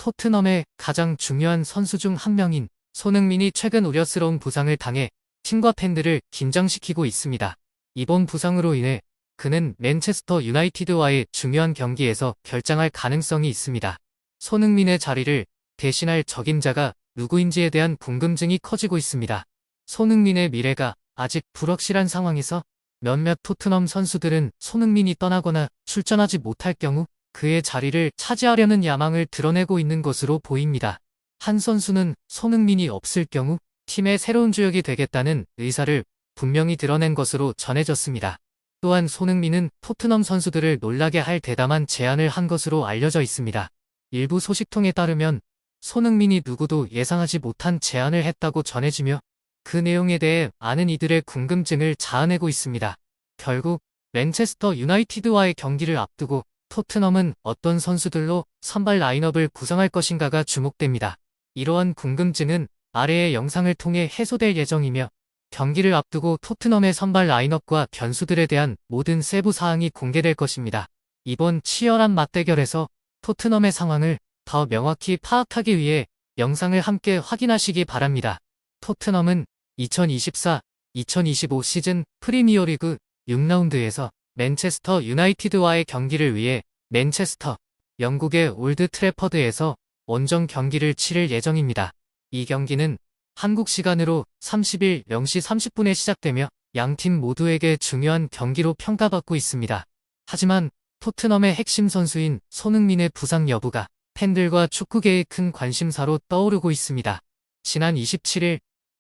토트넘의 가장 중요한 선수 중 한 명인 손흥민이 최근 우려스러운 부상을 당해 팀과 팬들을 긴장시키고 있습니다. 이번 부상으로 인해 그는 맨체스터 유나이티드와의 중요한 경기에서 결장할 가능성이 있습니다. 손흥민의 자리를 대신할 적임자가 누구인지에 대한 궁금증이 커지고 있습니다. 손흥민의 미래가 아직 불확실한 상황에서 몇몇 토트넘 선수들은 손흥민이 떠나거나 출전하지 못할 경우 그의 자리를 차지하려는 야망을 드러내고 있는 것으로 보입니다. 한 선수는 손흥민이 없을 경우 팀의 새로운 주역이 되겠다는 의사를 분명히 드러낸 것으로 전해졌습니다. 또한 손흥민은 토트넘 선수들을 놀라게 할 대담한 제안을 한 것으로 알려져 있습니다. 일부 소식통에 따르면 손흥민이 누구도 예상하지 못한 제안을 했다고 전해지며 그 내용에 대해 많은 이들의 궁금증을 자아내고 있습니다. 결국 맨체스터 유나이티드와의 경기를 앞두고 토트넘은 어떤 선수들로 선발 라인업을 구성할 것인가가 주목됩니다. 이러한 궁금증은 아래의 영상을 통해 해소될 예정이며 경기를 앞두고 토트넘의 선발 라인업과 변수들에 대한 모든 세부 사항이 공개될 것입니다. 이번 치열한 맞대결에서 토트넘의 상황을 더 명확히 파악하기 위해 영상을 함께 확인하시기 바랍니다. 토트넘은 2024-2025 시즌 프리미어리그 6라운드에서 맨체스터 유나이티드와의 경기를 위해 맨체스터, 영국의 올드 트래퍼드에서 원정 경기를 치를 예정입니다. 이 경기는 한국 시간으로 30일 0시 30분에 시작되며 양팀 모두에게 중요한 경기로 평가받고 있습니다. 하지만 토트넘의 핵심 선수인 손흥민의 부상 여부가 팬들과 축구계의 큰 관심사로 떠오르고 있습니다. 지난 27일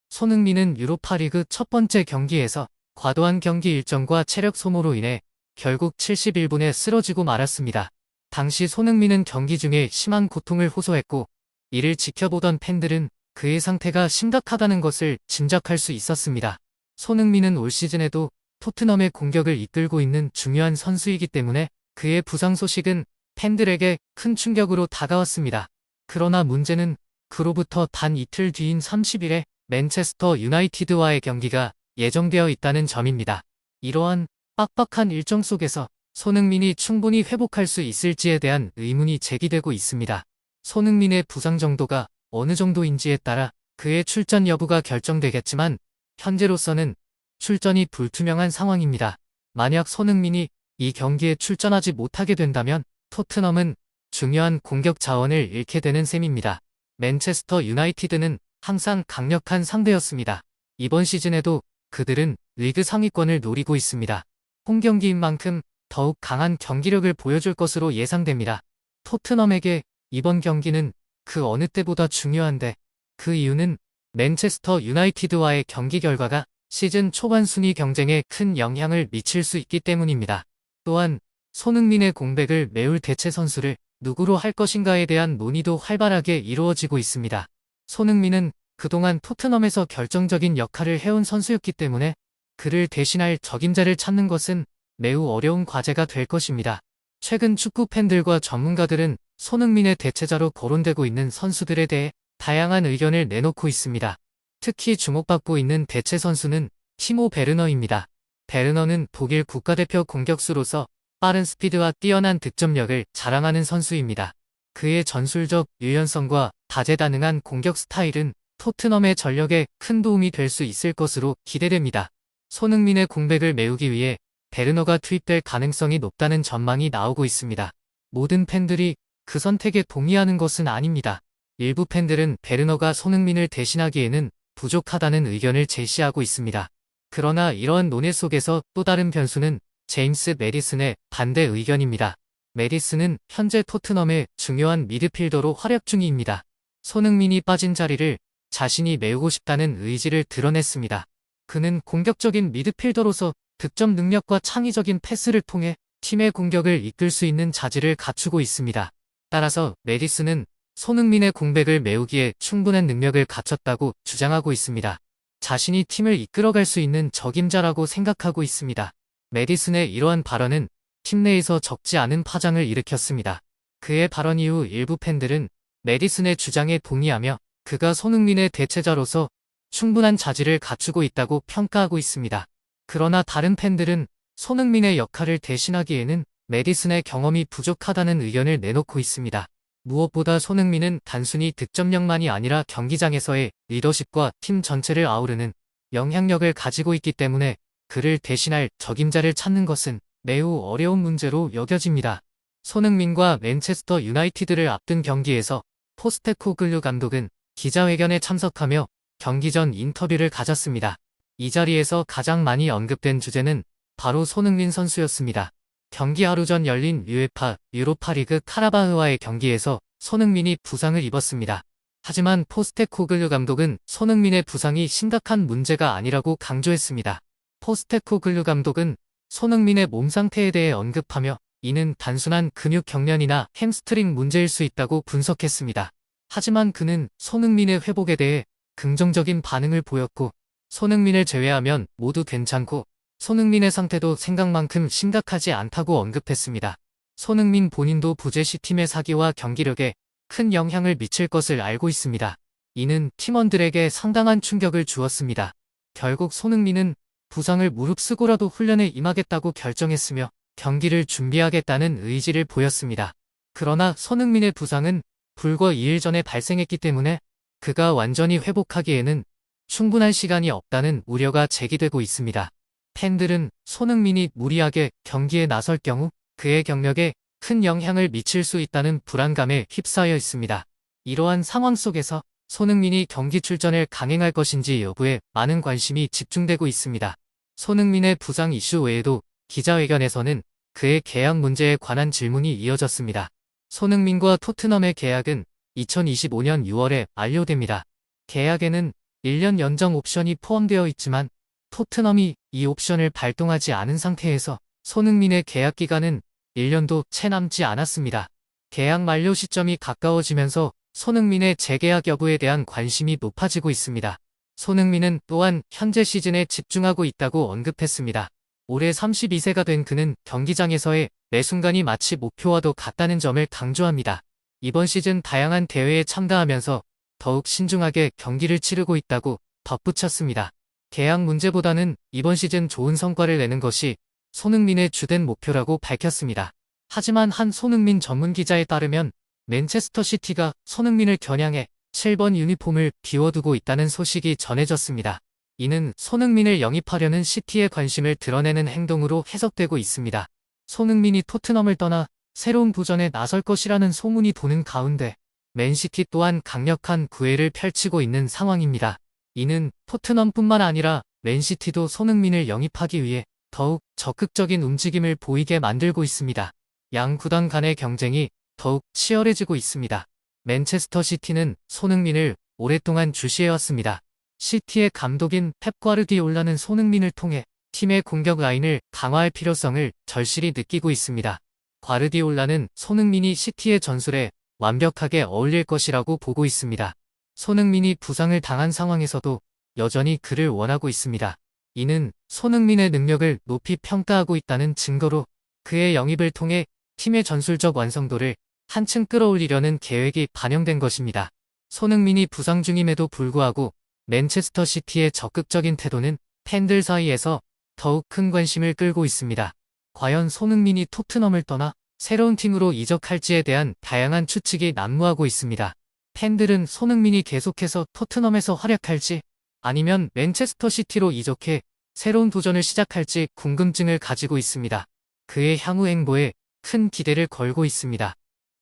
손흥민은 유로파리그 첫 번째 경기에서 과도한 경기 일정과 체력 소모로 인해 결국 71분에 쓰러지고 말았습니다. 당시 손흥민은 경기 중에 심한 고통을 호소했고 이를 지켜보던 팬들은 그의 상태가 심각하다는 것을 짐작할 수 있었습니다. 손흥민은 올 시즌에도 토트넘의 공격을 이끌고 있는 중요한 선수이기 때문에 그의 부상 소식은 팬들에게 큰 충격으로 다가왔습니다. 그러나 문제는 그로부터 단 이틀 뒤인 30일에 맨체스터 유나이티드와의 경기가 예정되어 있다는 점입니다. 이러한 빡빡한 일정 속에서 손흥민이 충분히 회복할 수 있을지에 대한 의문이 제기되고 있습니다. 손흥민의 부상 정도가 어느 정도인지에 따라 그의 출전 여부가 결정되겠지만 현재로서는 출전이 불투명한 상황입니다. 만약 손흥민이 이 경기에 출전하지 못하게 된다면 토트넘은 중요한 공격 자원을 잃게 되는 셈입니다. 맨체스터 유나이티드는 항상 강력한 상대였습니다. 이번 시즌에도 그들은 리그 상위권을 노리고 있습니다. 홈경기인 만큼 더욱 강한 경기력을 보여줄 것으로 예상됩니다. 토트넘에게 이번 경기는 그 어느 때보다 중요한데 그 이유는 맨체스터 유나이티드와의 경기 결과가 시즌 초반 순위 경쟁에 큰 영향을 미칠 수 있기 때문입니다. 또한 손흥민의 공백을 메울 대체 선수를 누구로 할 것인가에 대한 논의도 활발하게 이루어지고 있습니다. 손흥민은 그동안 토트넘에서 결정적인 역할을 해온 선수였기 때문에 그를 대신할 적임자를 찾는 것은 매우 어려운 과제가 될 것입니다. 최근 축구 팬들과 전문가들은 손흥민의 대체자로 거론되고 있는 선수들에 대해 다양한 의견을 내놓고 있습니다. 특히 주목받고 있는 대체 선수는 티모 베르너입니다. 베르너는 독일 국가대표 공격수로서 빠른 스피드와 뛰어난 득점력을 자랑하는 선수입니다. 그의 전술적 유연성과 다재다능한 공격 스타일은 토트넘의 전력에 큰 도움이 될 수 있을 것으로 기대됩니다. 손흥민의 공백을 메우기 위해 베르너가 투입될 가능성이 높다는 전망이 나오고 있습니다. 모든 팬들이 그 선택에 동의하는 것은 아닙니다. 일부 팬들은 베르너가 손흥민을 대신하기에는 부족하다는 의견을 제시하고 있습니다. 그러나 이러한 논의 속에서 또 다른 변수는 제임스 메디슨의 반대 의견입니다. 메디슨은 현재 토트넘의 중요한 미드필더로 활약 중입니다. 손흥민이 빠진 자리를 자신이 메우고 싶다는 의지를 드러냈습니다. 그는 공격적인 미드필더로서 득점 능력과 창의적인 패스를 통해 팀의 공격을 이끌 수 있는 자질을 갖추고 있습니다. 따라서 메디슨은 손흥민의 공백을 메우기에 충분한 능력을 갖췄다고 주장하고 있습니다. 자신이 팀을 이끌어갈 수 있는 적임자라고 생각하고 있습니다. 메디슨의 이러한 발언은 팀 내에서 적지 않은 파장을 일으켰습니다. 그의 발언 이후 일부 팬들은 메디슨의 주장에 동의하며 그가 손흥민의 대체자로서 충분한 자질을 갖추고 있다고 평가하고 있습니다. 그러나 다른 팬들은 손흥민의 역할을 대신하기에는 메디슨의 경험이 부족하다는 의견을 내놓고 있습니다. 무엇보다 손흥민은 단순히 득점력만이 아니라 경기장에서의 리더십과 팀 전체를 아우르는 영향력을 가지고 있기 때문에 그를 대신할 적임자를 찾는 것은 매우 어려운 문제로 여겨집니다. 손흥민과 맨체스터 유나이티드를 앞둔 경기에서 포스테코글루 감독은 기자회견에 참석하며 경기 전 인터뷰를 가졌습니다. 이 자리에서 가장 많이 언급된 주제는 바로 손흥민 선수였습니다. 경기 하루 전 열린 UEFA 유로파리그 카라바흐와의 경기에서 손흥민이 부상을 입었습니다. 하지만 포스테코글루 감독은 손흥민의 부상이 심각한 문제가 아니라고 강조했습니다. 포스테코글루 감독은 손흥민의 몸 상태에 대해 언급하며 이는 단순한 근육 경련이나 햄스트링 문제일 수 있다고 분석했습니다. 하지만 그는 손흥민의 회복에 대해 긍정적인 반응을 보였고 손흥민을 제외하면 모두 괜찮고 손흥민의 상태도 생각만큼 심각하지 않다고 언급했습니다. 손흥민 본인도 부재시팀의 사기와 경기력에 큰 영향을 미칠 것을 알고 있습니다. 이는 팀원들에게 상당한 충격을 주었습니다. 결국 손흥민은 부상을 무릅쓰고라도 훈련에 임하겠다고 결정했으며 경기를 준비하겠다는 의지를 보였습니다. 그러나 손흥민의 부상은 불과 2일 전에 발생했기 때문에 그가 완전히 회복하기에는 충분한 시간이 없다는 우려가 제기되고 있습니다. 팬들은 손흥민이 무리하게 경기에 나설 경우 그의 경력에 큰 영향을 미칠 수 있다는 불안감에 휩싸여 있습니다. 이러한 상황 속에서 손흥민이 경기 출전을 강행할 것인지 여부에 많은 관심이 집중되고 있습니다. 손흥민의 부상 이슈 외에도 기자회견에서는 그의 계약 문제에 관한 질문이 이어졌습니다. 손흥민과 토트넘의 계약은 2025년 6월에 만료됩니다. 계약에는 1년 연장 옵션이 포함되어 있지만 토트넘이 이 옵션을 발동하지 않은 상태에서 손흥민의 계약 기간은 1년도 채 남지 않았습니다. 계약 만료 시점이 가까워지면서 손흥민의 재계약 여부에 대한 관심이 높아지고 있습니다. 손흥민은 또한 현재 시즌에 집중하고 있다고 언급했습니다. 올해 32세가 된 그는 경기장에서의 매 순간이 마치 목표와도 같다는 점을 강조합니다. 이번 시즌 다양한 대회에 참가하면서 더욱 신중하게 경기를 치르고 있다고 덧붙였습니다. 계약 문제보다는 이번 시즌 좋은 성과를 내는 것이 손흥민의 주된 목표라고 밝혔습니다. 하지만 한 손흥민 전문 기자에 따르면 맨체스터 시티가 손흥민을 겨냥해 7번 유니폼을 비워두고 있다는 소식이 전해졌습니다. 이는 손흥민을 영입하려는 시티의 관심을 드러내는 행동으로 해석되고 있습니다. 손흥민이 토트넘을 떠나 새로운 도전에 나설 것이라는 소문이 도는 가운데 맨시티 또한 강력한 구애를 펼치고 있는 상황입니다. 이는 토트넘뿐만 아니라 맨시티도 손흥민을 영입하기 위해 더욱 적극적인 움직임을 보이게 만들고 있습니다. 양 구단 간의 경쟁이 더욱 치열해지고 있습니다. 맨체스터 시티는 손흥민을 오랫동안 주시해왔습니다. 시티의 감독인 펩 과르디올라는 손흥민을 통해 팀의 공격 라인을 강화할 필요성을 절실히 느끼고 있습니다. 과르디올라는 손흥민이 시티의 전술에 완벽하게 어울릴 것이라고 보고 있습니다. 손흥민이 부상을 당한 상황에서도 여전히 그를 원하고 있습니다. 이는 손흥민의 능력을 높이 평가하고 있다는 증거로 그의 영입을 통해 팀의 전술적 완성도를 한층 끌어올리려는 계획이 반영된 것입니다. 손흥민이 부상 중임에도 불구하고 맨체스터 시티의 적극적인 태도는 팬들 사이에서 더욱 큰 관심을 끌고 있습니다. 과연 손흥민이 토트넘을 떠나 새로운 팀으로 이적할지에 대한 다양한 추측이 난무하고 있습니다. 팬들은 손흥민이 계속해서 토트넘에서 활약할지 아니면 맨체스터 시티로 이적해 새로운 도전을 시작할지 궁금증을 가지고 있습니다. 그의 향후 행보에 큰 기대를 걸고 있습니다.